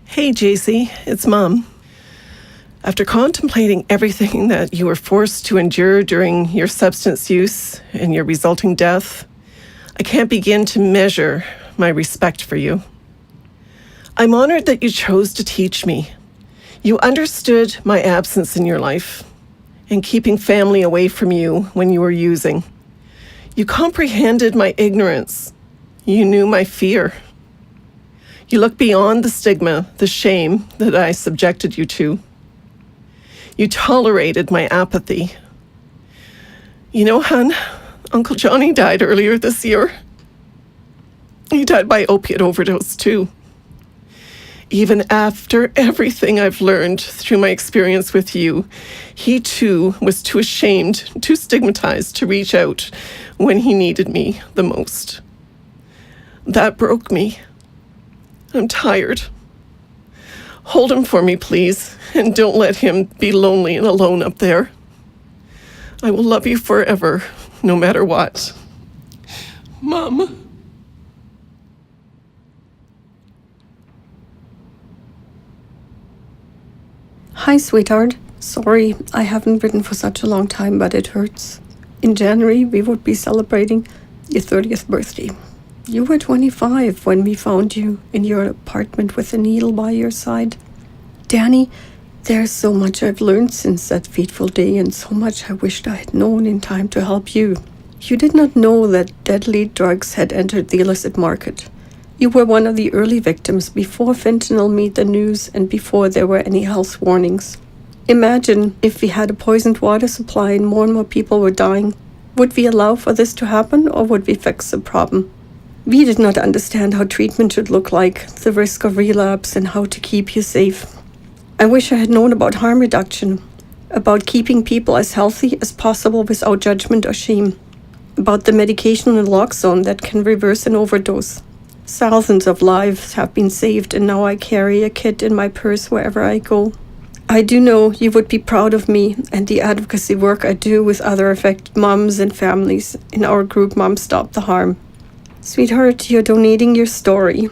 Hey, JC, it's Mom. After contemplating everything that you were forced to endure during your substance use and your resulting death, I can't begin to measure my respect for you. I'm honored that you chose to teach me. You understood my absence in your life and keeping family away from you when you were using. You comprehended my ignorance. You knew my fear. You looked beyond the stigma, the shame that I subjected you to. You tolerated my apathy. You know, hon, Uncle Johnny died earlier this year. He died by opiate overdose, too. Even after everything I've learned through my experience with you, he too was too ashamed, too stigmatized to reach out when he needed me the most. That broke me. I'm tired. Hold him for me, please, and don't let him be lonely and alone up there. I will love you forever, no matter what. Mom. Hi, sweetheart. Sorry, I haven't written for such a long time, but it hurts. In January, we would be celebrating your 30th birthday. You were 25 when we found you in your apartment with a needle by your side. Danny, there's so much I've learned since that fateful day, and so much I wished I had known in time to help you. You did not know that deadly drugs had entered the illicit market. You were one of the early victims before fentanyl made the news and before there were any health warnings. Imagine if we had a poisoned water supply and more people were dying. Would we allow for this to happen, or would we fix the problem? We did not understand how treatment should look like, the risk of relapse, and how to keep you safe. I wish I had known about harm reduction, about keeping people as healthy as possible without judgment or shame, about the medication naloxone that can reverse an overdose. Thousands of lives have been saved, and now I carry a kit in my purse wherever I go. I do know you would be proud of me and the advocacy work I do with other affected moms and families in our group Moms Stop the Harm. Sweetheart, you're donating your story.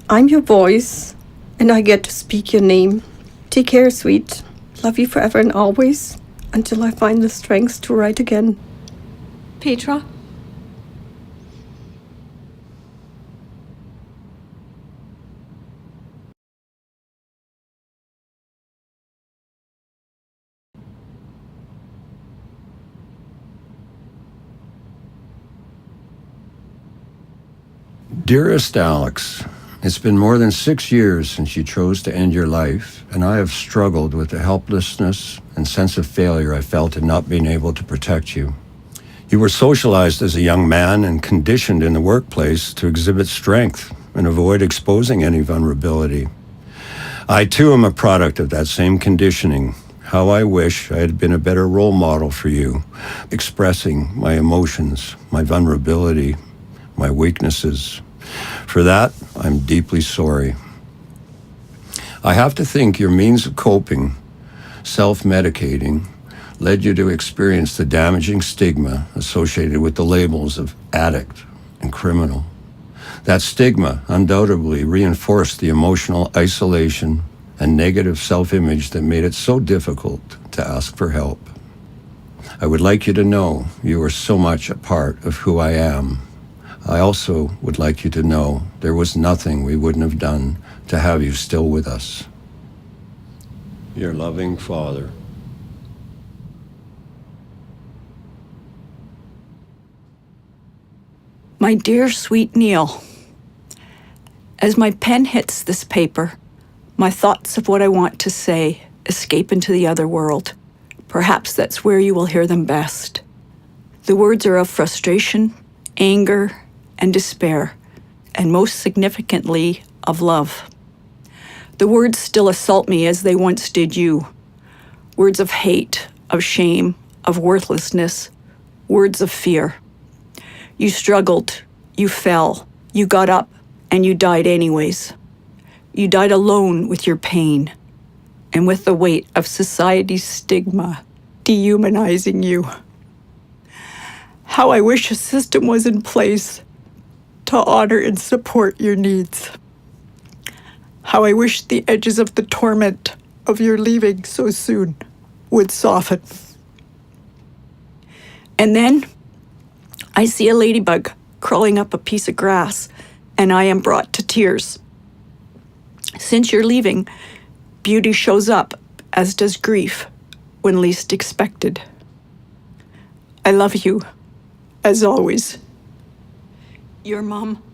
I'm your voice, and I get to speak your name. Take care, sweet. Love you forever and always, until I find the strength to write again. Petra? Dearest Alex, it's been more than 6 years since you chose to end your life, and I have struggled with the helplessness and sense of failure I felt in not being able to protect you. You were socialized as a young man and conditioned in the workplace to exhibit strength and avoid exposing any vulnerability. I too am a product of that same conditioning. How I wish I had been a better role model for you, expressing my emotions, my vulnerability, my weaknesses. For that, I'm deeply sorry. I have to think your means of coping, self-medicating, led you to experience the damaging stigma associated with the labels of addict and criminal. That stigma undoubtedly reinforced the emotional isolation and negative self-image that made it so difficult to ask for help. I would like you to know you are so much a part of who I am. I also would like you to know there was nothing we wouldn't have done to have you still with us. Your loving father. My dear sweet Neil, as my pen hits this paper, my thoughts of what I want to say escape into the other world. Perhaps that's where you will hear them best. The words are of frustration, anger, and despair, and most significantly, of love. The words still assault me as they once did you. Words of hate, of shame, of worthlessness, words of fear. You struggled, you fell, you got up, and you died anyways. You died alone with your pain, and with the weight of society's stigma dehumanizing you. How I wish a system was in place to honor and support your needs. how I wish the edges of the torment of your leaving so soon would soften. And then I see a ladybug crawling up a piece of grass, and I am brought to tears. Since you're leaving, beauty shows up, as does grief, when least expected. I love you, as always. Your mom.